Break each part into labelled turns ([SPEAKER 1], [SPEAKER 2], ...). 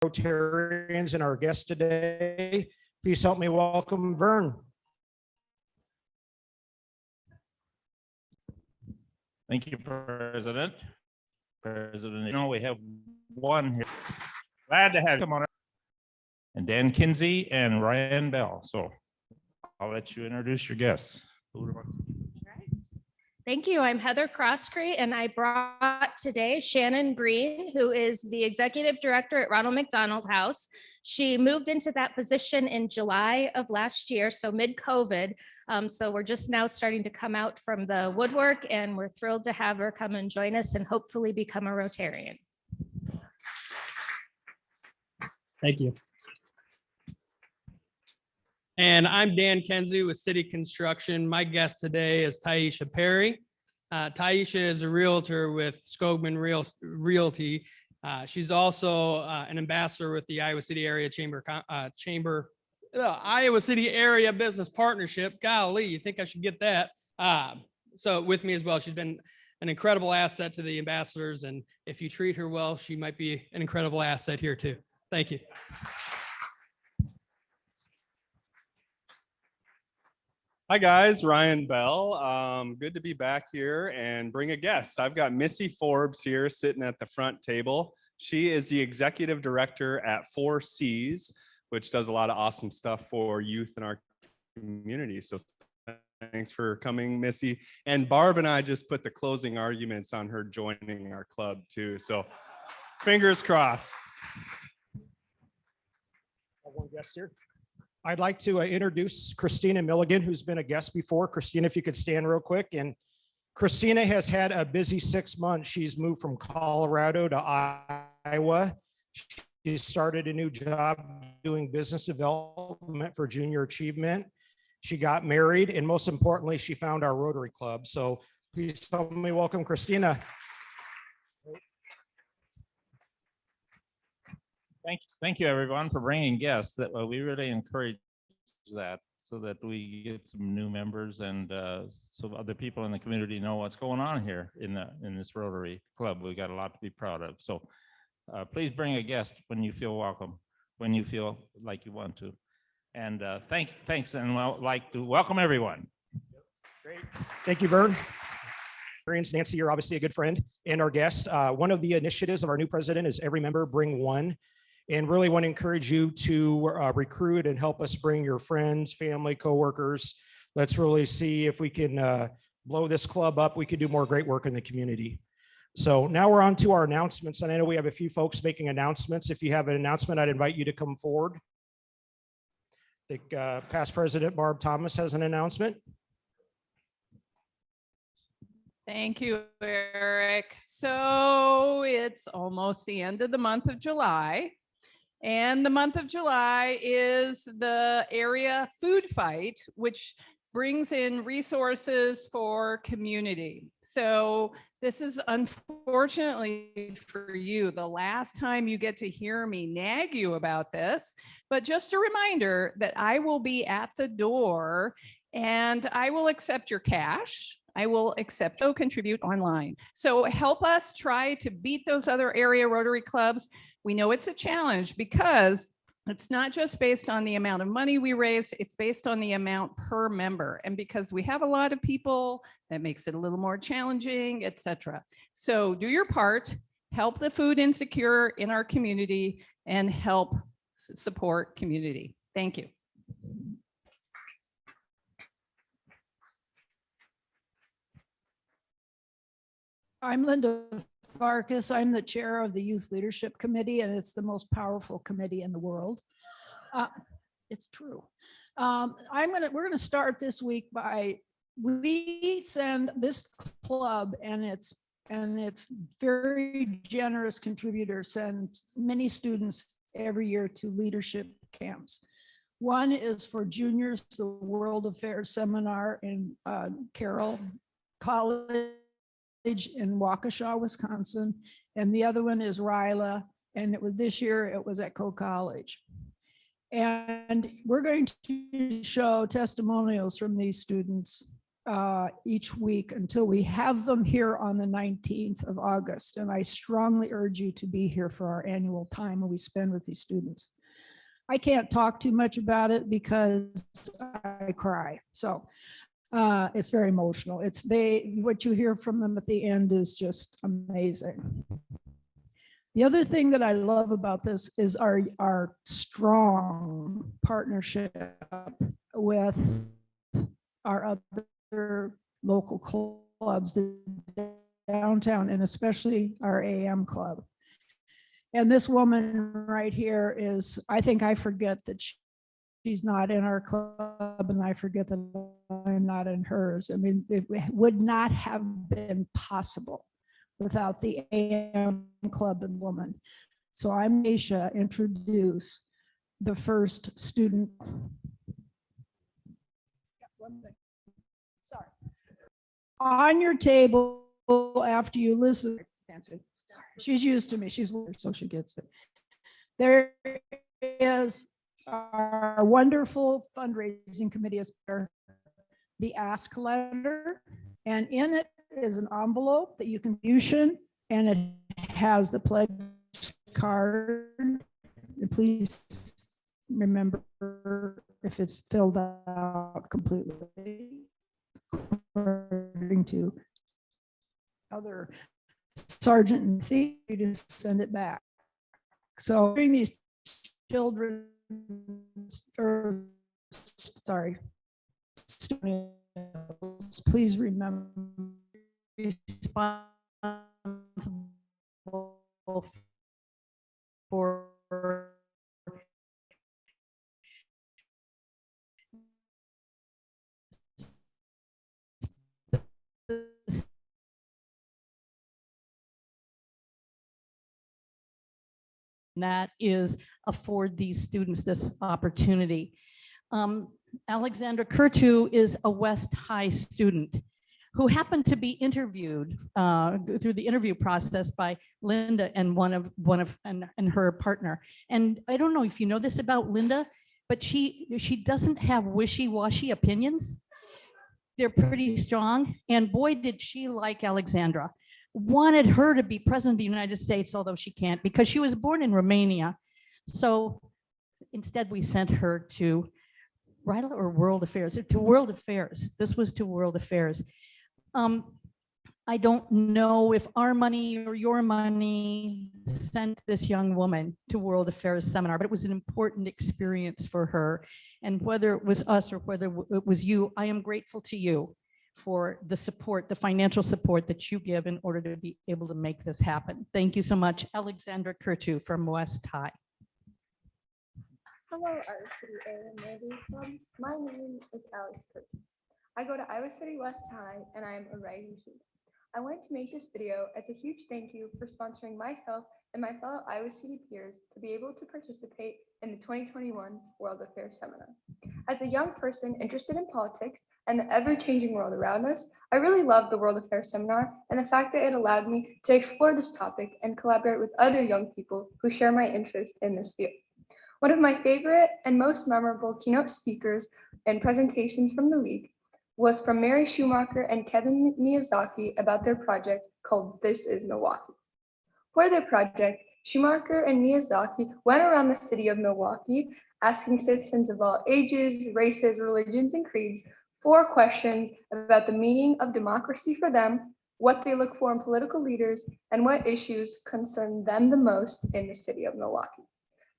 [SPEAKER 1] Rotarians and our guest today. Please help me welcome Vern.
[SPEAKER 2] Thank you, President. You know, we have one here. Glad to have you. Come on. And Dan Kinsey and Ryan Bell. So I'll let you introduce your guests.
[SPEAKER 3] Thank you. I'm Heather Crosscree, and I brought today Shannon Green, who is the Executive Director at Ronald McDonald House. She moved into that position in July of last year, so mid-COVID. So we're just now starting to come out from the woodwork, and we're thrilled to have her come and join us and hopefully become a Rotarian.
[SPEAKER 4] Thank you. And I'm Dan Kenzie with City Construction. My guest today is Taisha Perry. Taisha is a realtor with Skogman Realty. She's also an ambassador with the Iowa City Area Iowa City Area Business Partnership. Golly, you think I should get that? So with me as well. She's been an incredible asset to the ambassadors, and if you treat her well, she might be an incredible asset here too. Thank you.
[SPEAKER 5] Hi guys, Ryan Bell. Good to be back here and bring a guest. I've got Missy Forbes here sitting at the front table. She is the executive director at 4 Cs, which does a lot of awesome stuff for youth in our community. So thanks for coming, Missy. And Barb and I just put the closing arguments on her joining our club too. So fingers crossed.
[SPEAKER 1] One guest here. I'd like to introduce Christina Milligan, who's been a guest before. Christina, if you could stand real quick. And Christina has had a busy 6 months. She's moved from Colorado to Iowa. She started a new job doing business development for junior achievement. She got married, and most importantly, she found our Rotary Club. So please help me welcome Christina.
[SPEAKER 2] Thank you, everyone, for bringing guests. That we really encourage that so that we get some new members and so other people in the community know what's going on here in this Rotary Club. We got a lot to be proud of. So please bring a guest when you feel welcome, when you feel like you want to. And thanks, and I'd like to welcome everyone.
[SPEAKER 1] Great, thank you, Vern. Nancy, you're obviously a good friend and our guest. One of the initiatives of our new president is every member bring one. And really want to encourage you to recruit and help us bring your friends, family, coworkers. Let's really see if we can blow this club up. We could do more great work in the community. So now we're on to our announcements. And I know we have a few folks making announcements. If you have an announcement, I'd invite you to come forward. I think past President Barb Thomas has an announcement.
[SPEAKER 6] Thank you, Eric. So it's almost the end of the month of July. And the month of July is the area food fight, which brings in resources for community. So this is unfortunately for you, the last time you get to hear me nag you about this, but just a reminder that I will be at the door and I will accept your cash. I will accept or contribute online. So help us try to beat those other area Rotary clubs. We know it's a challenge because it's not just based on the amount of money we raise, it's based on the amount per member. And because we have a lot of people, that makes it a little more challenging, etc. So do your part, help the food insecure in our community, and help support community. Thank you.
[SPEAKER 7] I'm Linda Farkas. I'm the chair of the Youth Leadership Committee, and it's the most powerful committee in the world. It's true. We're gonna start this week by, we send this club and its very generous contributors send many students every year to leadership camps. One is for juniors, the World Affairs Seminar in Carroll College in Waukesha, Wisconsin, and the other one is Ryla, and this year it was at Coe College. And we're going to show testimonials from these students each week until we have them here on the 19th of August. And I strongly urge you to be here for our annual time we spend with these students. I can't talk too much about it because I cry. So it's very emotional. What you hear from them at the end is just amazing. The other thing that I love about this is our strong partnership with our other local clubs downtown, and especially our AM club. And this woman right here is, I think I forget that she's not in our club, and I forget that I'm not in hers. I mean, it would not have been possible without the AM club and woman. So I'm Aisha, introduce the first student. Sorry. On your table after you listen. She's used to me. She's weird, so she gets it. There is our wonderful fundraising committee is the ask letter, and in it is an envelope that you can use, and it has the pledge card. And please remember if it's filled out completely according to other sergeant and thief, you just send it back. So during these children, or sorry, students, please remember responsible for
[SPEAKER 8] that is afford these students this opportunity. Alexandra Kurtu is a West High student who happened to be interviewed through the interview process by Linda and and her partner. And I don't know if you know this about Linda, but she doesn't have wishy-washy opinions. They're pretty strong. And boy, did she like Alexandra. Wanted her to be president of the United States, although she can't because she was born in Romania. So instead we sent her to World Affairs, to World Affairs. This was to World Affairs. I don't know if our money or your money sent this young woman to World Affairs seminar, but it was an important experience for her. And whether it was us or whether it was you, I am grateful to you for the support, the financial support that you give in order to be able to make this happen. Thank you so much. Alexandra Kurtu from West High.
[SPEAKER 9] Hello, Iowa City Area Navy Club. My name is Alex Kurtu. I go to Iowa City West High and I am a writing student. I wanted to make this video as a huge thank you for sponsoring myself and my fellow Iowa City peers to be able to participate in the 2021 World Affairs Seminar. As a young person interested in politics and the ever-changing world around us, I really loved the World Affairs Seminar and the fact that it allowed me to explore this topic and collaborate with other young people who share my interest in this field. One of my favorite and most memorable keynote speakers and presentations from the week was from Mary Schumacher and Kevin Miyazaki about their project called This is Milwaukee. For their project, Schumacher and Miyazaki went around the city of Milwaukee asking citizens of all ages, races, religions, and creeds 4 questions about the meaning of democracy for them, what they look for in political leaders, and what issues concern them the most in the city of Milwaukee.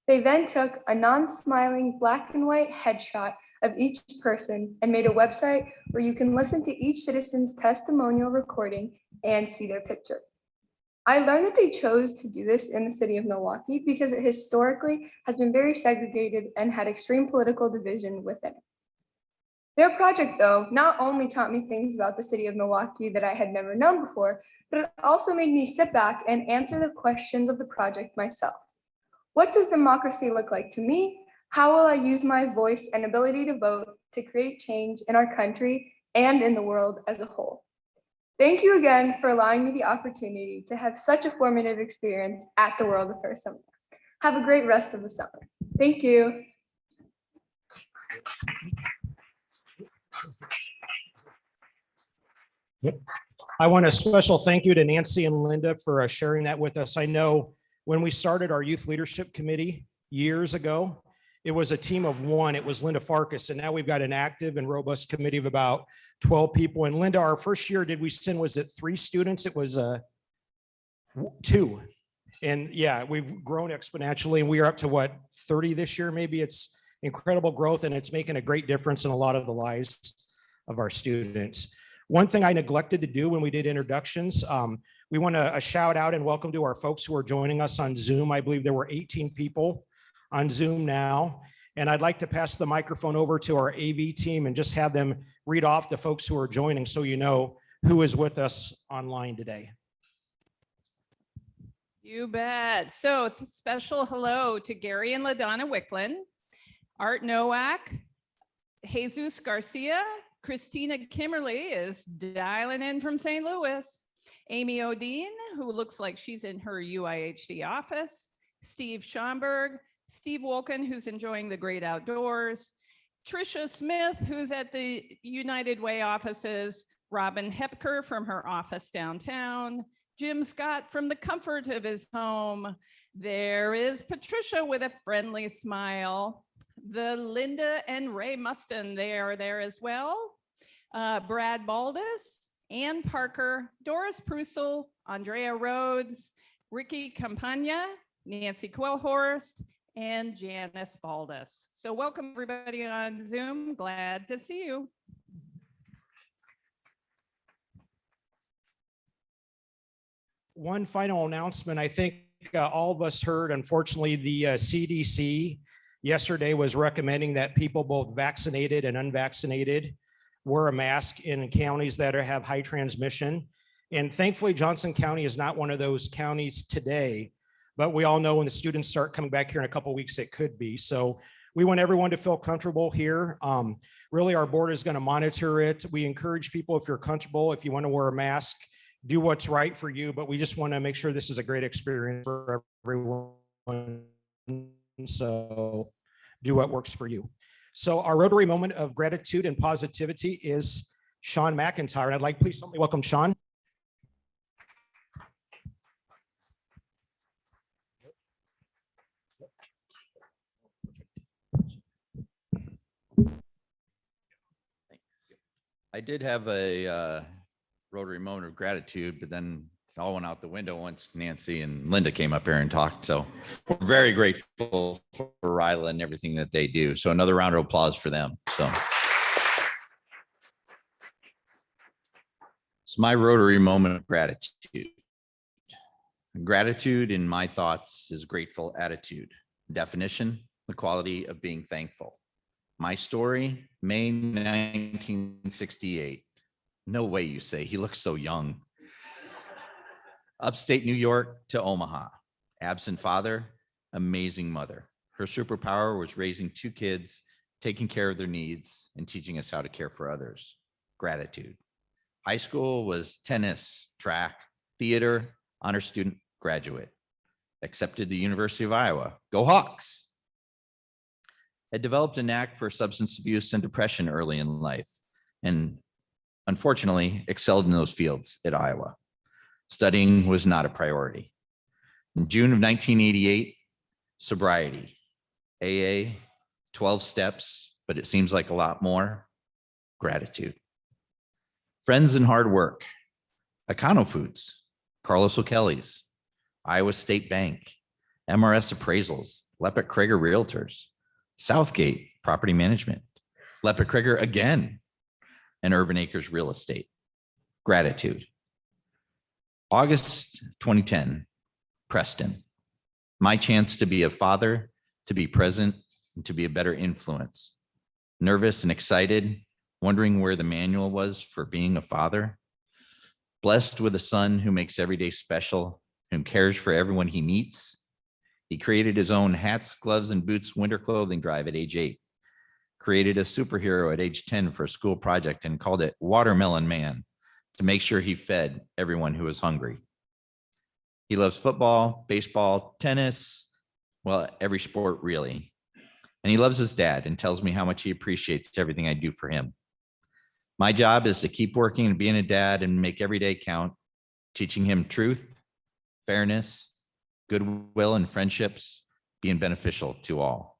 [SPEAKER 9] They then took a non-smiling black and white headshot of each person and made a website where you can listen to each citizen's testimonial recording and see their picture. I learned that they chose to do this in the city of Milwaukee because it historically has been very segregated and had extreme political division within it. Their project, though, not only taught me things about the city of Milwaukee that I had never known before, but it also made me sit back and answer the questions of the project myself. What does democracy look like to me? How will I use my voice and ability to vote to create change in our country and in the world as a whole? Thank you again for allowing me the opportunity to have such a formative experience at the World Affairs Seminar. Have a great rest of the summer. Thank you.
[SPEAKER 1] I want a special thank you to Nancy and Linda for sharing that with us. I know when we started our youth leadership committee years ago, it was a team of one. It was Linda Farkas, and now we've got an active and robust committee of about 12 people. And Linda, our first year, did we send, was it 3 students? It was 2. And yeah, we've grown exponentially, and we are up to what, 30 this year? Maybe. It's incredible growth, and it's making a great difference in a lot of the lives of our students. One thing I neglected to do when we did introductions, we want a shout out and welcome to our folks who are joining us on Zoom. I believe there were 18 people on Zoom now. And I'd like to pass the microphone over to our AV team and just have them read off the folks who are joining so you know who is with us online today.
[SPEAKER 6] You bet. So special hello to Gary and LaDonna Wicklund, Art Nowak, Jesus Garcia, Christina Kimberly is dialing in from St. Louis, Amy Odine, who looks like she's in her UIHD office, Steve Schomburg, Steve Wolken, who's enjoying the great outdoors, Tricia Smith, who's at the United Way offices, Robin Hepker from her office downtown, Jim Scott from the comfort of his home. There is Patricia with a friendly smile. The Linda and Ray Mustin, they are there as well. Brad Baldus, Ann Parker, Doris Prusel, Andrea Rhodes, Ricky Campagna, Nancy Quellhorst, and Janice Baldus. So welcome everybody on Zoom. Glad to see you.
[SPEAKER 1] One final announcement. I think all of us heard, unfortunately, the CDC yesterday was recommending that people both vaccinated and unvaccinated wear a mask in counties that have high transmission. And thankfully, Johnson County is not one of those counties today, but we all know when the students start coming back here in a couple of weeks, it could be. So we want everyone to feel comfortable here. Really, our board is going to monitor it. We encourage people, if you're comfortable, if you want to wear a mask, do what's right for you, but we just want to make sure this is a great experience for everyone. So do what works for you. So our Rotary moment of gratitude and positivity is Sean McIntyre. And I'd like, please help me welcome Sean.
[SPEAKER 10] I did have a Rotary moment of gratitude, but then it all went out the window once Nancy and Linda came up here and talked. So we're very grateful for Ryla and everything that they do. So another round of applause for them. So it's my Rotary moment of gratitude. Gratitude in my thoughts is grateful attitude. Definition, the quality of being thankful. My story, May 1968. No way, you say. He looks so young. Upstate New York to Omaha. Absent father, amazing mother. Her superpower was raising 2 kids, taking care of their needs, and teaching us how to care for others. Gratitude. High school was tennis, track, theater, honor student, graduate. Accepted the University of Iowa. Go Hawks. Had developed a knack for substance abuse and depression early in life, and unfortunately excelled in those fields at Iowa. Studying was not a priority. In June of 1988, sobriety, AA, 12 steps, but it seems like a lot more. Gratitude. Friends and hard work, Econo Foods, Carlos O'Kelly's, Iowa State Bank, MRS Appraisals, Leppert Krager Realtors, Southgate Property Management, Leppert Krager again, and Urban Acres Real Estate. Gratitude. August 2010, Preston. My chance to be a father, to be present, and to be a better influence. Nervous and excited, wondering where the manual was for being a father. Blessed with a son who makes every day special, who cares for everyone he meets. He created his own hats, gloves, and boots winter clothing drive at age 8. Created a superhero at age 10 for a school project and called it Watermelon Man to make sure he fed everyone who was hungry. He loves football, baseball, tennis, well, every sport really. And he loves his dad and tells me how much he appreciates everything I do for him. My job is to keep working and being a dad and make every day count, teaching him truth, fairness, goodwill, and friendships, being beneficial to all.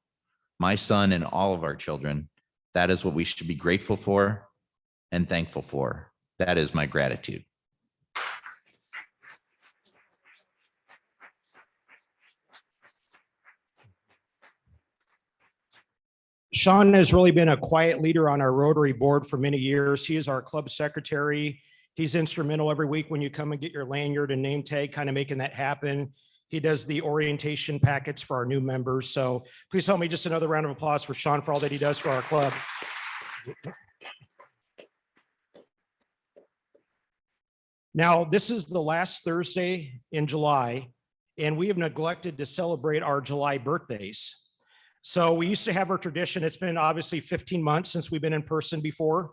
[SPEAKER 10] My son and all of our children, that is what we should be grateful for and thankful for. That is my gratitude.
[SPEAKER 1] Sean has really been a quiet leader on our Rotary board for many years. He is our club secretary. He's instrumental every week when you come and get your lanyard and name tag, kind of making that happen. He does the orientation packets for our new members. So please help me, just another round of applause for Sean for all that he does for our club. Now, this is the last Thursday in July, and we have neglected to celebrate our July birthdays. So we used to have our tradition. It's been obviously 15 months since we've been in person before,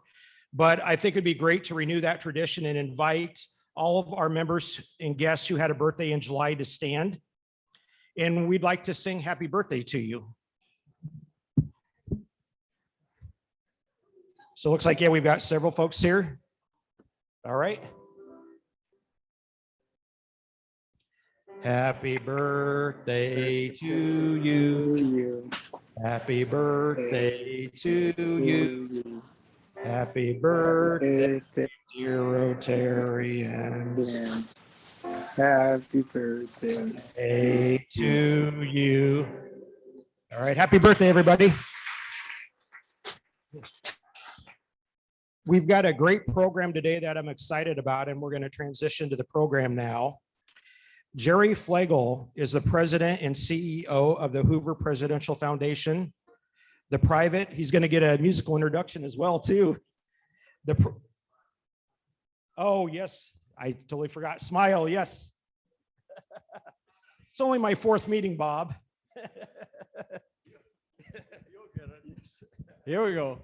[SPEAKER 1] but I think it'd be great to renew that tradition and invite all of our members and guests who had a birthday in July to stand. And we'd like to sing happy birthday to you. So it looks like, yeah, we've got several folks here. All right. Happy birthday to you. Happy birthday to you. Happy birthday, dear Rotarians.
[SPEAKER 11] Happy birthday
[SPEAKER 1] To you. All right, happy birthday, everybody. We've got a great program today that I'm excited about, and we're going to transition to the program now. Jerry Fleagle is the president and CEO of the Hoover Presidential Foundation. The private, he's going to get a musical introduction as well, too. Oh, yes, I totally forgot. Smile, yes. It's only my fourth meeting, Bob.
[SPEAKER 11] You'll get it. Here we go.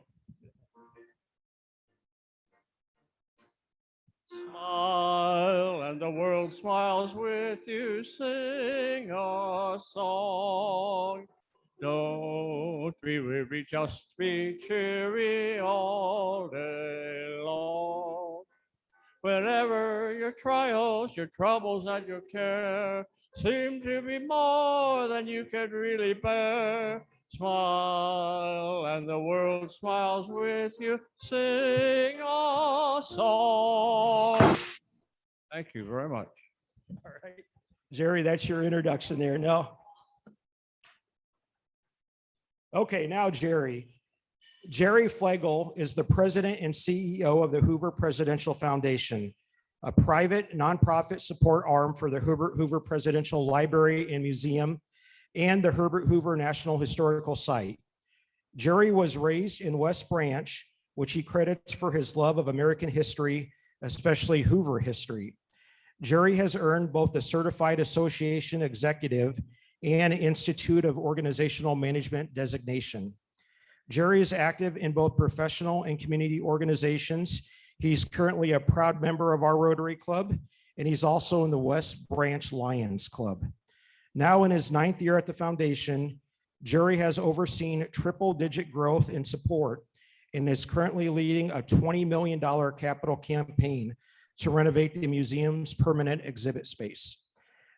[SPEAKER 11] Smile and the world smiles with you. Sing a song. Don't be weary, just be cheery all day long. Whenever your trials, your troubles, and your care seem to be more than you can really bear, smile and the world smiles with you. Sing a song. Thank you very much.
[SPEAKER 1] All right, Jerry, that's your introduction there. No. Okay, now Jerry. Jerry Fleagle is the president and CEO of the Hoover Presidential Foundation, a private nonprofit support arm for the Herbert Hoover Presidential Library and Museum and the Herbert Hoover National Historical Site. Jerry was raised in West Branch, which he credits for his love of American history, especially Hoover history. Jerry has earned both the Certified Association Executive and Institute of Organizational Management designation. Jerry is active in both professional and community organizations. He's currently a proud member of our Rotary Club, and he's also in the West Branch Lions Club. Now in his 9th year at the foundation, Jerry has overseen triple-digit growth in support and is currently leading a $20 million capital campaign to renovate the museum's permanent exhibit space.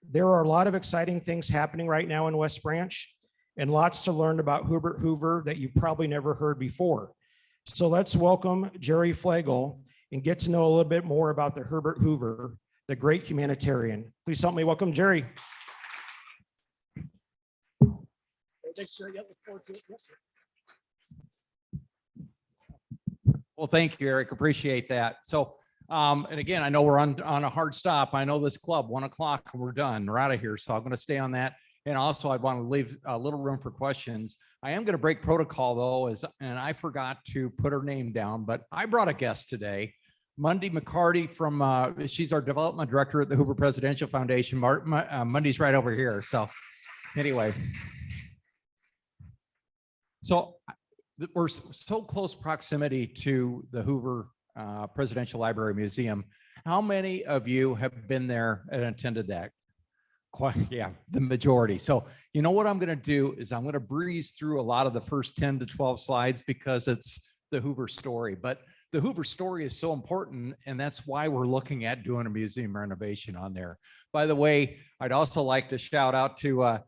[SPEAKER 1] There are a lot of exciting things happening right now in West Branch and lots to learn about Herbert Hoover that you probably never heard before. So let's welcome Jerry Fleagle and get to know a little bit more about the Herbert Hoover, the great humanitarian. Please help me welcome Jerry. Thanks, sir. Yeah, look forward to it.
[SPEAKER 12] Well, thank you, Eric. Appreciate that. So, and again, I know we're on a hard stop. I know this club, 1 o'clock, we're done. We're out of here. So I'm going to stay on that. And also, I want to leave a little room for questions. I am going to break protocol, though, and I forgot to put her name down, but I brought a guest today, Mundy McCarty from, she's our development director at the Hoover Presidential Foundation. Mundy's right over here. So anyway. So we're so close proximity to the Hoover Presidential Library Museum. How many of you have been there and attended that? Quite, yeah, the majority. So you know what I'm going to do is I'm going to breeze through a lot of the first 10 to 12 slides because it's the Hoover story. But the Hoover story is so important, and that's why we're looking at doing a museum renovation on there. By the way, I'd also like to shout out to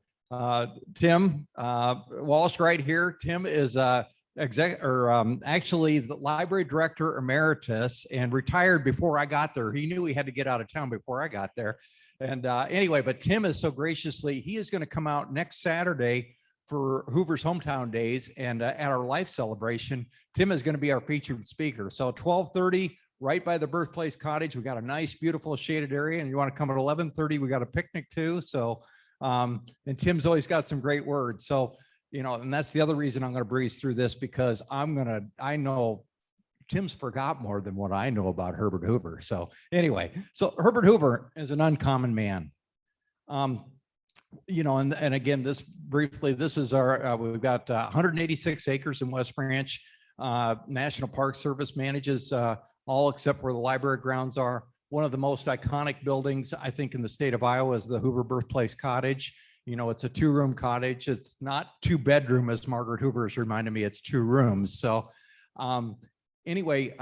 [SPEAKER 12] Tim Walsh right here. Tim is actually the library director emeritus and retired before I got there. He knew he had to get out of town before I got there. And anyway, but Tim is so graciously, he is going to come out next Saturday for Hoover's Hometown Days, and at our life celebration, Tim is going to be our featured speaker. So 12:30, right by the Birthplace Cottage. We got a nice, beautiful shaded area, and you want to come at 11:30. We got a picnic too. So, and Tim's always got some great words. So, you know, and that's the other reason I'm going to breeze through this, because I know Tim's forgot more than what I know about Herbert Hoover. So anyway, so Herbert Hoover is an uncommon man. You know, and again, this briefly, this is our, we've got 186 acres in West Branch. National Park Service manages all except where the library grounds are. One of the most iconic buildings, I think, in the state of Iowa is the Hoover Birthplace Cottage. You know, it's a 2-room cottage. It's not 2-bedroom, as Margaret Hoover has reminded me, it's 2 rooms. So anyway,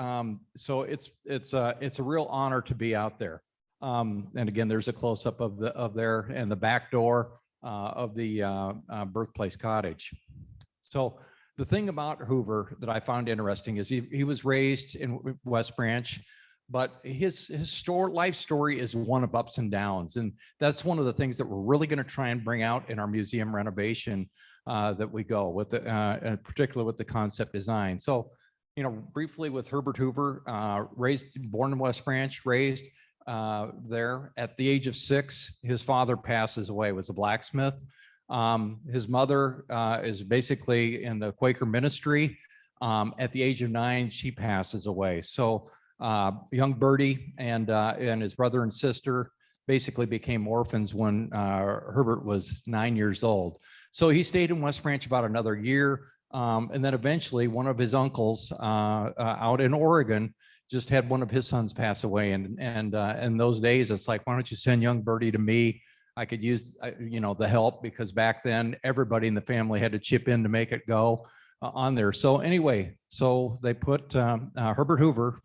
[SPEAKER 12] so it's a real honor to be out there. And again, there's a close-up of there and the back door of the Birthplace Cottage. So the thing about Hoover that I found interesting is he was raised in West Branch, but his life story is one of ups and downs. And that's one of the things that we're really going to try and bring out in our museum renovation that we go with, particularly with the concept design. So, you know, briefly with Herbert Hoover, born in West Branch, raised there. At the age of 6, his father passes away, was a blacksmith. His mother is basically in the Quaker ministry. At the age of 9, she passes away. So young Bertie and his brother and sister basically became orphans when Herbert was 9 years old. So he stayed in West Branch about another year. And then eventually one of his uncles out in Oregon just had one of his sons pass away. And in those days, it's like, why don't you send young Bertie to me? I could use, you know, the help, because back then everybody in the family had to chip in to make it go on there. So anyway, so they put Herbert Hoover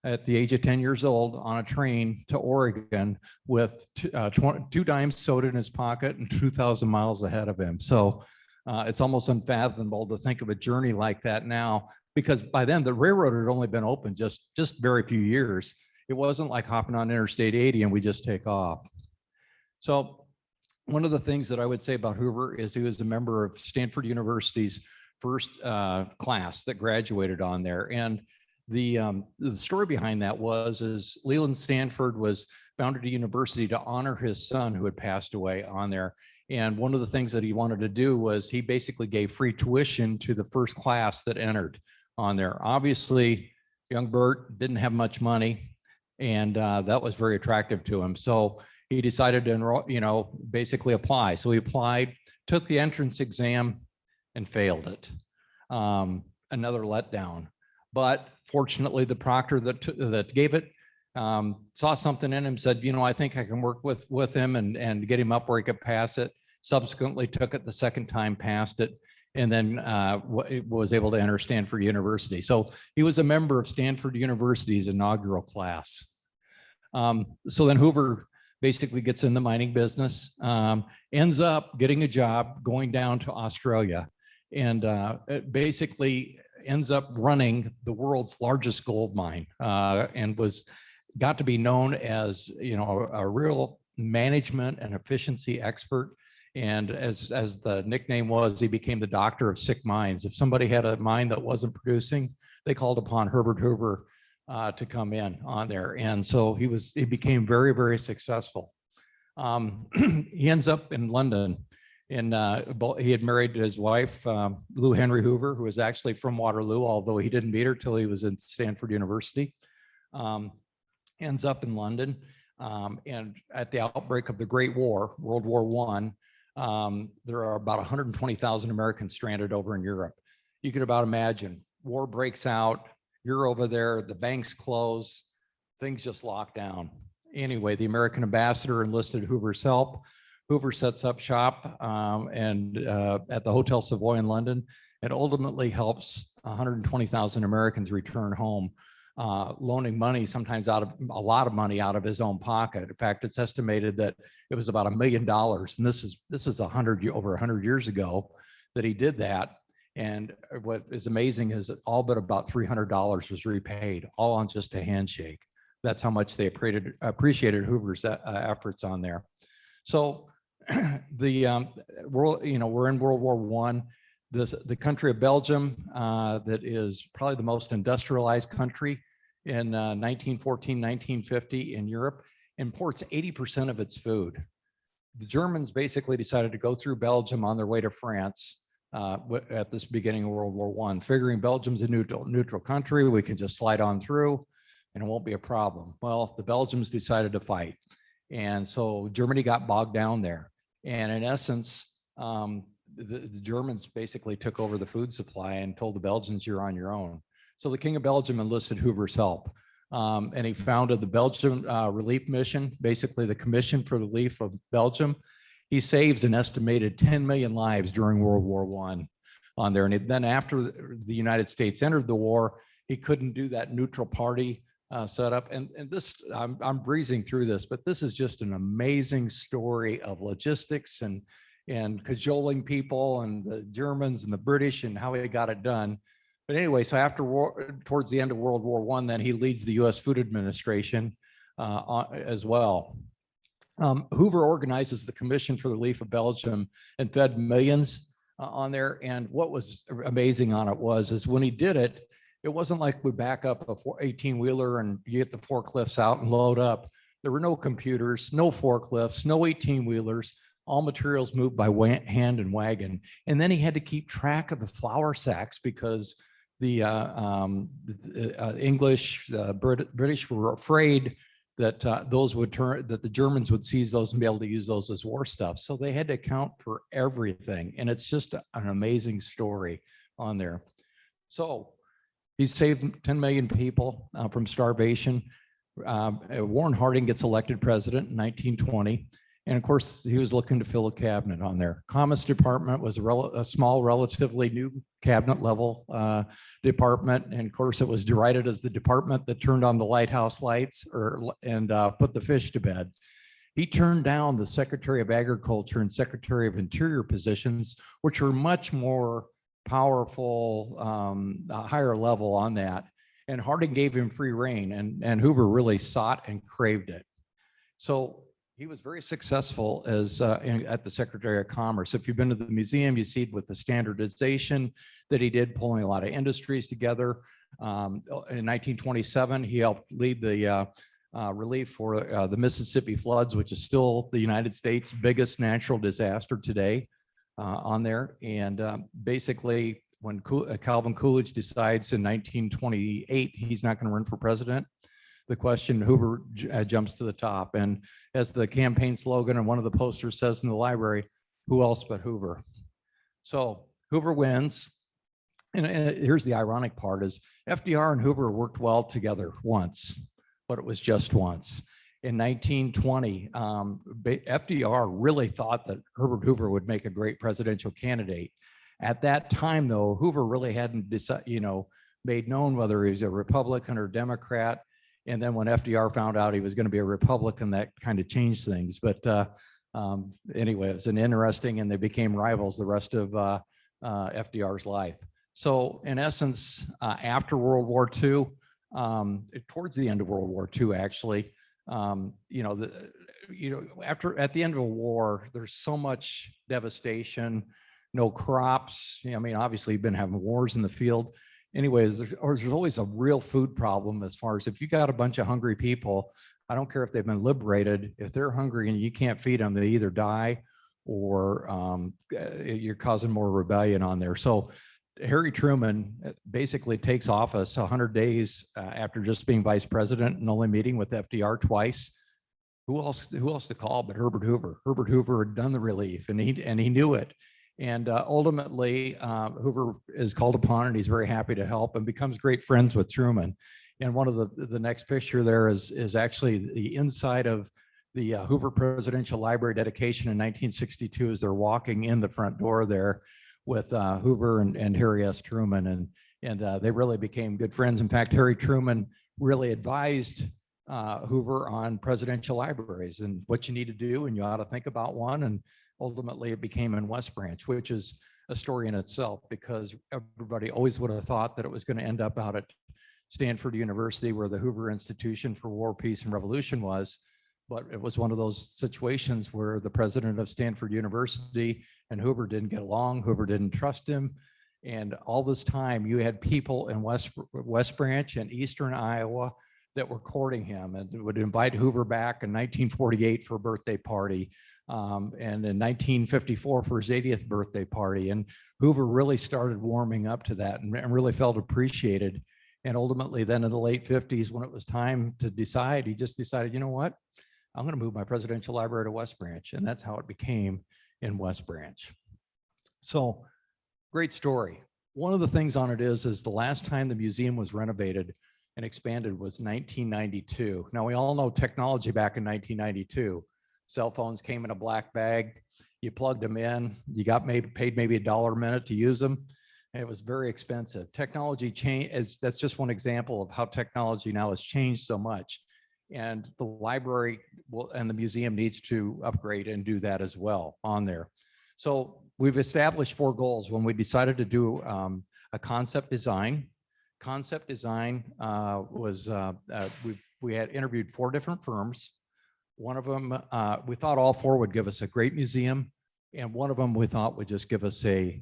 [SPEAKER 12] at the age of 10 years old on a train to Oregon with 2 dimes soda in his pocket and 2,000 miles ahead of him. So it's almost unfathomable to think of a journey like that now, because by then the railroad had only been open just very few years. It wasn't like hopping on Interstate 80 and we just take off. So one of the things that I would say about Hoover is he was a member of Stanford University's first class that graduated on there. And the story behind that is Leland Stanford was founded a university to honor his son who had passed away on there. And one of the things that he wanted to do was he basically gave free tuition to the first class that entered on there. Obviously, young Bert didn't have much money, and that was very attractive to him. So he decided to enroll, you know, basically apply. So he applied, took the entrance exam, and failed it. Another letdown. But fortunately, the proctor that gave it saw something in him, said, you know, I think I can work with him and get him up where he could pass it. Subsequently took it the second time, passed it, and then was able to enter Stanford University. So he was a member of Stanford University's inaugural class. So then Hoover basically gets in the mining business, ends up getting a job going down to Australia, and it basically ends up running the world's largest gold mine, and got to be known as, you know, a real management and efficiency expert. And as the nickname was, he became the doctor of sick mines. If somebody had a mine that wasn't producing, they called upon Herbert Hoover to come in on there. And so he became very, very successful. He ends up in London, and he had married his wife, Lou Henry Hoover, who was actually from Waterloo, although he didn't meet her till he was in Stanford University. Ends up in London, and at the outbreak of the Great War, World War I, there are about 120,000 Americans stranded over in Europe. You could about imagine, war breaks out, you're over there, the banks close, things just lock down. Anyway, the American ambassador enlisted Hoover's help. Hoover sets up shop and at the Hotel Savoy in London, and ultimately helps 120,000 Americans return home loaning money, sometimes out of a lot of money out of his own pocket. In fact, it's estimated that it was about $1 million. And this is over 100 years ago that he did that. And what is amazing is that all but about $300 was repaid, all on just a handshake. That's how much they appreciated Hoover's efforts on there. So the world, we're in World War I. The country of Belgium, that is probably the most industrialized country in 1914, 1950 in Europe, imports 80% of its food. The Germans basically decided to go through Belgium on their way to France at this beginning of World War I, figuring Belgium's a neutral country, we can just slide on through and it won't be a problem. Well, the Belgians decided to fight. And so Germany got bogged down there. And in essence, the Germans basically took over the food supply and told the Belgians, you're on your own. So the King of Belgium enlisted Hoover's help. And he founded the Belgian Relief Mission, basically the Commission for the Relief of Belgium. He saves an estimated 10 million lives during World War I on there. And then after the United States entered the war, he couldn't do that neutral party setup. And this, I'm breezing through this, but this is just an amazing story of logistics and cajoling people and the Germans and the British and how he got it done. But anyway, so towards the end of World War I, then he leads the U.S. Food Administration as well. Hoover organizes the Commission for the Relief of Belgium and fed millions on there. And what was amazing on it is when he did it, it wasn't like we back up a 18-wheeler and you get the forklifts out and load up. There were no computers, no forklifts, no 18-wheelers, all materials moved by hand and wagon. And then he had to keep track of the flour sacks because the English, British were afraid that that the Germans would seize those and be able to use those as war stuff. So they had to account for everything. And it's just an amazing story on there. So he's saved 10 million people from starvation. Warren Harding gets elected president in 1920. And of course, he was looking to fill a cabinet on there. Commerce Department was a small, relatively new cabinet level department. And of course, it was derided as the department that turned on the lighthouse lights and put the fish to bed. He turned down the Secretary of Agriculture and Secretary of Interior positions, which were much more powerful, higher level on that. And Harding gave him free rein, and Hoover really sought and craved it. So he was very successful as at the Secretary of Commerce. If you've been to the museum, you see it with the standardization that he did, pulling a lot of industries together. In 1927, he helped lead the relief for the Mississippi floods, which is still the United States' biggest natural disaster today on there. And basically, when Calvin Coolidge decides in 1928 he's not going to run for president, the question Hoover jumps to the top. And as the campaign slogan and one of the posters says in the library, who else but Hoover? So Hoover wins. And here's the ironic part is FDR and Hoover worked well together once, but it was just once. In 1920, FDR really thought that Herbert Hoover would make a great presidential candidate. At that time, though, Hoover really hadn't made known whether he was a Republican or Democrat. And then when FDR found out he was going to be a Republican, that kind of changed things. But anyway, it was an interesting, and they became rivals the rest of FDR's life. So in essence, after World War II, towards the end of World War II, actually, at the end of a war, there's so much devastation, no crops. I mean, obviously, you've been having wars in the field. Anyways, there's always a real food problem as far as if you got a bunch of hungry people, I don't care if they've been liberated, if they're hungry and you can't feed them, they either die or you're causing more rebellion on there. So Harry Truman basically takes office 100 days after just being vice president and only meeting with FDR twice. Who else to call but Herbert Hoover? Herbert Hoover had done the relief and he knew it. And ultimately, Hoover is called upon and he's very happy to help and becomes great friends with Truman. And one of the next picture there is actually the inside of the Hoover Presidential Library dedication in 1962 as they're walking in the front door there with Hoover and Harry S. Truman. And they really became good friends. In fact, Harry Truman really advised Hoover on presidential libraries and what you need to do, and you ought to think about one. And ultimately, it became in West Branch, which is a story in itself, because everybody always would have thought that it was going to end up out at Stanford University, where the Hoover Institution for War, Peace, and Revolution was. But it was one of those situations where the president of Stanford University and Hoover didn't get along. Hoover didn't trust him. And all this time, you had people in West Branch and Eastern Iowa that were courting him and would invite Hoover back in 1948 for a birthday party. And in 1954 for his 80th birthday party. And Hoover really started warming up to that and really felt appreciated. And ultimately then in the late 50s, when it was time to decide, he just decided, you know what, I'm going to move my presidential library to West Branch. And that's how it became in West Branch. So great story. One of the things on it is the last time the museum was renovated and expanded was 1992. Now we all know technology back in 1992. Cell phones came in a black bag. You plugged them in. You got paid maybe $1 a minute to use them. And it was very expensive. Technology change. That's just one example of how technology now has changed so much. And the library and the museum needs to upgrade and do that as well on there. So we've established 4 goals when we decided to do a concept design. Concept design was we had interviewed 4 different firms. One of them, we thought all 4 would give us a great museum, and one of them we thought would just give us a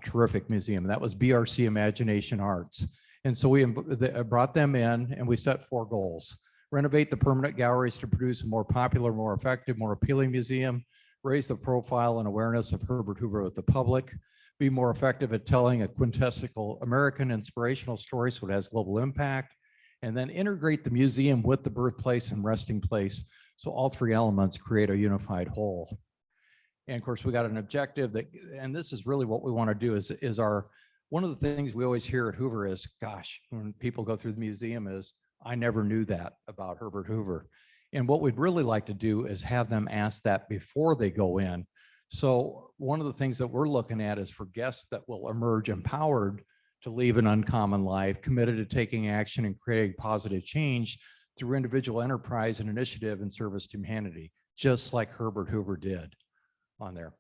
[SPEAKER 12] terrific museum. And that was BRC Imagination Arts. And so we brought them in and we set 4 goals. Renovate the permanent galleries to produce a more popular, more effective, more appealing museum. Raise the profile and awareness of Herbert Hoover with the public. Be more effective at telling a quintessential American inspirational story so it has global impact. And then integrate the museum with the birthplace and resting place, so all 3 elements create a unified whole. And of course, we got an objective that, and this is really what we want to do is one of the things we always hear at Hoover is, gosh, when people go through the museum is, I never knew that about Herbert Hoover. And what we'd really like to do is have them ask that before they go in. So one of the things that we're looking at is for guests that will emerge empowered to leave an uncommon life, committed to taking action and creating positive change through individual enterprise and initiative in service to humanity, just like Herbert Hoover did on there.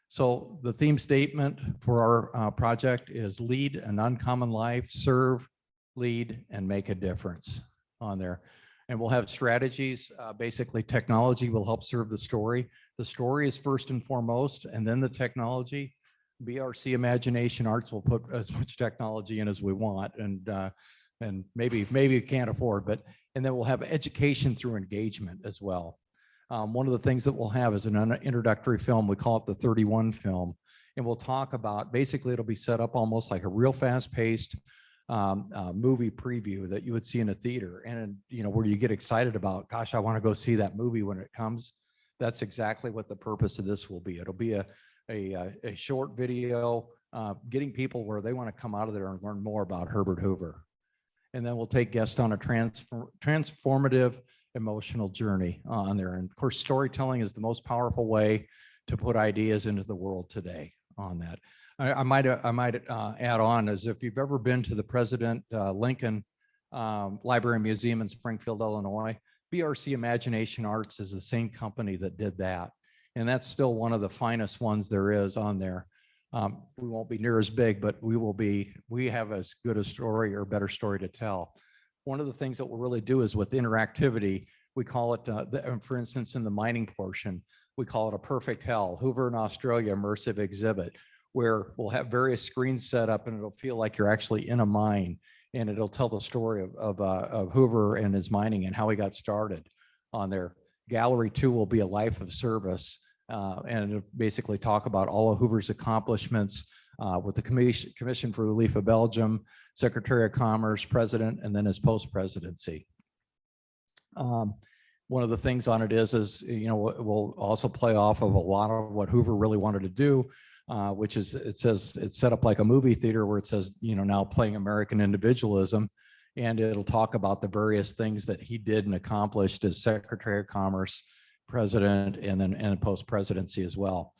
[SPEAKER 12] So the theme statement for our project is lead an uncommon life, serve, lead, and make a difference on there. And we'll have strategies. Basically, technology will help serve the story. The story is first and foremost, and then the technology. BRC Imagination Arts will put as much technology in as we want, and maybe you can't afford, and then we'll have education through engagement as well. One of the things that we'll have is an introductory film. We call it the 31 film, and we'll talk about, basically it'll be set up almost like a real fast-paced movie preview that you would see in a theater, and where you get excited about, gosh, I want to go see that movie when it comes. That's exactly what the purpose of this will be. It'll be a short video, getting people where they want to come out of there and learn more about Herbert Hoover. And then we'll take guests on a transformative emotional journey on there. And of course, storytelling is the most powerful way to put ideas into the world today on that. I might add on, as if you've ever been to the President Lincoln Library and Museum in Springfield, Illinois, BRC Imagination Arts is the same company that did that. And that's still one of the finest ones there is on there. We won't be near as big, but we have as good a story or better story to tell. One of the things that we'll really do is with interactivity, we call it, for instance, in the mining portion, we call it a perfect hell, Hoover in Australia immersive exhibit, where we'll have various screens set up and it'll feel like you're actually in a mine, and it'll tell the story of Hoover and his mining and how he got started on there. Gallery 2 will be a life of service, and it'll basically talk about all of Hoover's accomplishments with the Commission for Relief of Belgium, Secretary of Commerce, President, and then his post-presidency. One of the things on it is we'll also play off of a lot of what Hoover really wanted to do, which is, it says it's set up like a movie theater where it says, now playing American individualism. And it'll talk about the various things that he did and accomplished as Secretary of Commerce, President, and post-presidency as well.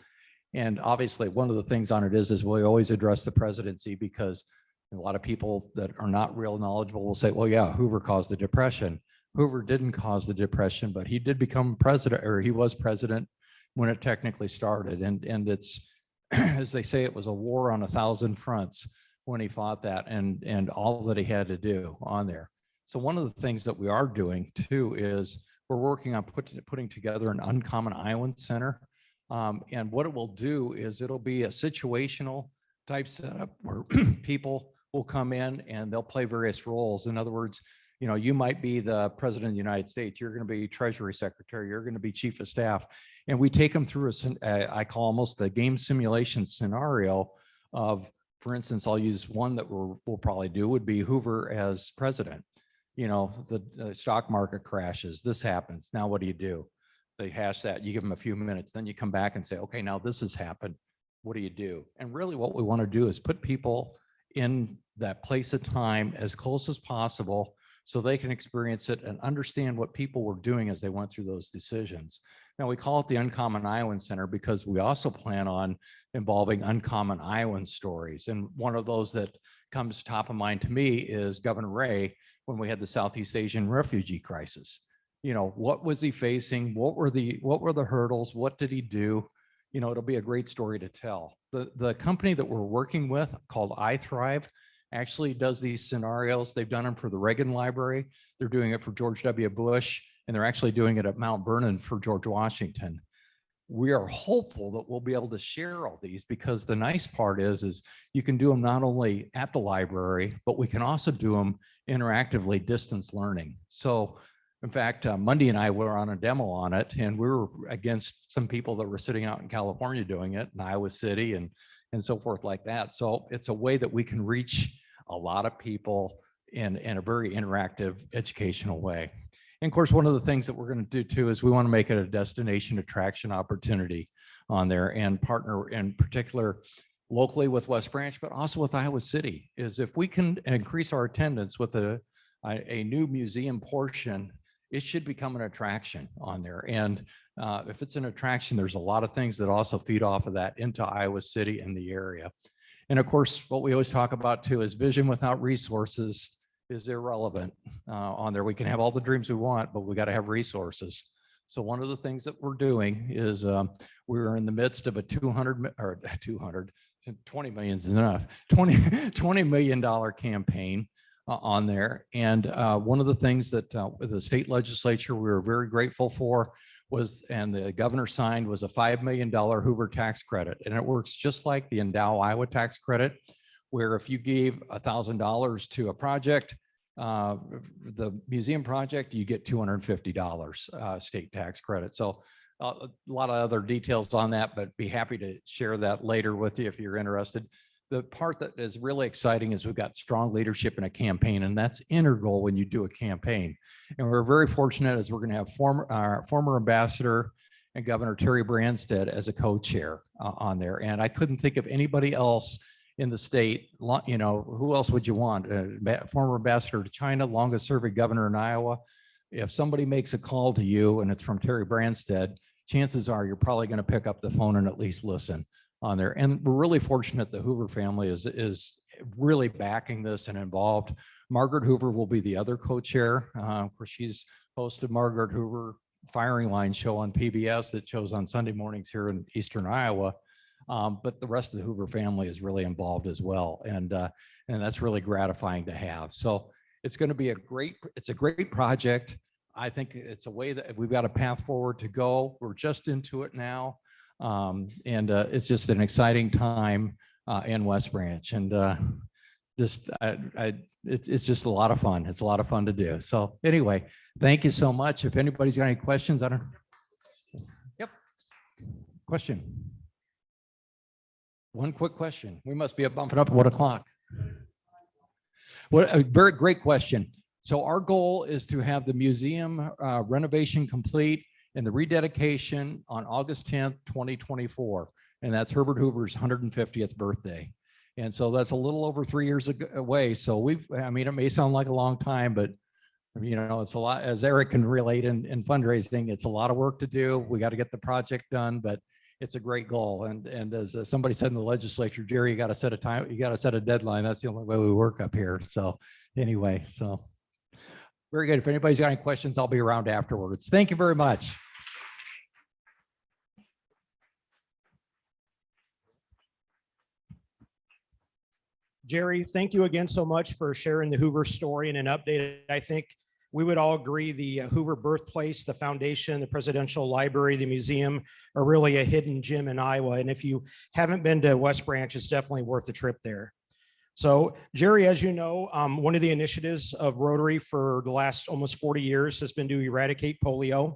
[SPEAKER 12] And obviously, one of the things on it is we always address the presidency, because And a lot of people that are not real knowledgeable will say, well, yeah, Hoover caused the Depression. Hoover didn't cause the Depression, but he did become president, or he was president when it technically started. And it's, as they say, it was a war on 1,000 fronts when he fought that, and all that he had to do on there. So one of the things that we are doing too is we're working on putting together an Uncommon Iowan Center. And what it will do is it'll be a situational type setup where people will come in and they'll play various roles. In other words, you know, you might be the president of the United States, you're going to be treasury secretary, you're going to be chief of staff. And we take them through I call almost a game simulation scenario of, for instance, I'll use one that we'll probably do would be Hoover as president. You know, the stock market crashes, this happens. Now, what do? They hash that, you give them a few minutes, then you come back and say, okay, now this has happened. What do? And really what we want to do is put people in that place of time as close as possible so they can experience it and understand what people were doing as they went through those decisions. Now, we call it the Uncommon Iowan Center because we also plan on involving uncommon Iowan stories. And one of those that comes top of mind to me is Governor Ray when we had the Southeast Asian refugee crisis. You know, what was he facing? What were the hurdles? What did he do? You know, it'll be a great story to tell. The company that we're working with called iThrive actually does these scenarios. They've done them for the Reagan Library. They're doing it for George W. Bush, and they're actually doing it at Mount Vernon for George Washington. We are hopeful that we'll be able to share all these because the nice part is you can do them not only at the library, but we can also do them interactively distance learning. So in fact, Monday and I were on a demo on it, and we were against some people that were sitting out in California doing it, in Iowa City and so forth like that. So it's a way that we can reach a lot of people in a very interactive educational way. And of course, one of the things that we're going to do too is we want to make it a destination attraction opportunity on there and partner in particular locally with West Branch, but also with Iowa City, is if we can increase our attendance with a new museum portion, it should become an attraction on there. And if it's an attraction, there's a lot of things that also feed off of that into Iowa City and the area. And of course, what we always talk about too is vision without resources is irrelevant on there. We can have all the dreams we want, but we got to have resources. So one of the things that we're doing is we're in the midst of a 20 million is enough, $20 million campaign on there. And one of the things that the state legislature we were very grateful for was, and the governor signed, was a $5 million Hoover tax credit. And it works just like the Endow Iowa tax credit, where if you gave $1,000 to a project, the museum project, you get $250 state tax credit. So a lot of other details on that, but be happy to share that later with you if you're interested. The part that is really exciting is we've got strong leadership in a campaign, and that's integral when you do a campaign. And we're very fortunate as we're going to have former ambassador and Governor Terry Branstad as a co-chair on there. And I couldn't think of anybody else in the state. You know, who else would you want? Former ambassador to China, longest serving governor in Iowa. If somebody makes a call to you and it's from Terry Branstad, chances are you're probably going to pick up the phone and at least listen on there. And we're really fortunate the Hoover family is really backing this and involved. Margaret Hoover will be the other co-chair. Of course, she's hosted Margaret Hoover Firing Line show on PBS that shows on Sunday mornings here in Eastern Iowa. But the rest of the Hoover family is really involved as well. And that's really gratifying to have. So it's going to be a great project. I think it's a way that we've got a path forward to go. We're just into it now. It's just an exciting time in West Branch, and it's just a lot of fun. It's a lot of fun to do. So anyway, thank you so much. If anybody's got any questions, Yep. Question. One quick question. We must be bumping up at 1 o'clock. What a very great question. So our goal is to have the museum renovation complete and the rededication on August 10th, 2024. And that's Herbert Hoover's 150th birthday. And so that's a little over 3 years away. So I mean, it may sound like a long time, but you know, it's a lot, as Eric can relate in fundraising, it's a lot of work to do. We got to get the project done, but it's a great goal. And as somebody said in the legislature, Jerry, you got to set a time, you got to set a deadline. That's the only way we work up here. So anyway, so very good. If anybody's got any questions, I'll be around afterwards. Thank you very much.
[SPEAKER 1] Jerry, thank you again so much for sharing the Hoover story and an update. I think we would all agree the Hoover birthplace, the foundation, the presidential library, the museum are really a hidden gem in Iowa. And if you haven't been to West Branch, it's definitely worth the trip there. So Jerry, as you know, one of the initiatives of Rotary for the last almost 40 years has been to eradicate polio.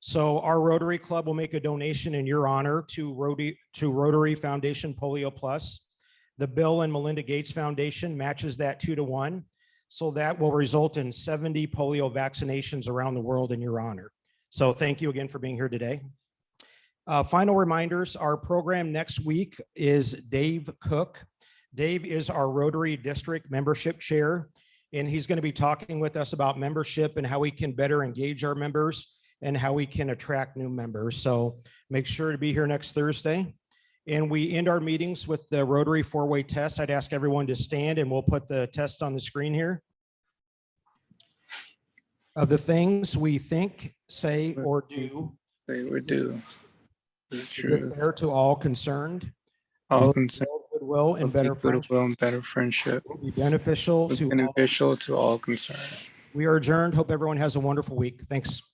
[SPEAKER 1] So our Rotary Club will make a donation in your honor to Rotary Foundation Polio Plus. The Bill and Melinda Gates Foundation matches that 2-to-1. So that will result in 70 polio vaccinations around the world in your honor. So thank you again for being here today. Final reminders, our program next week is Dave Cook. Dave is our Rotary District Membership Chair, and he's going to be talking with us about membership and how we can better engage our members and how we can attract new members. So make sure to be here next Thursday. And we end our meetings with the Rotary four-way test. I'd ask everyone to stand and we'll put the test on the screen here. Of the things we think, say, or do.
[SPEAKER 13] Say or do.
[SPEAKER 1] Is it fair to all concerned?
[SPEAKER 13] All
[SPEAKER 1] Will
[SPEAKER 13] concerned.
[SPEAKER 1] Goodwill and better friendship.
[SPEAKER 13] Goodwill and better friendship.
[SPEAKER 1] Will be beneficial to all.
[SPEAKER 13] Beneficial to all concerned.
[SPEAKER 1] We are adjourned. Hope everyone has a wonderful week. Thanks.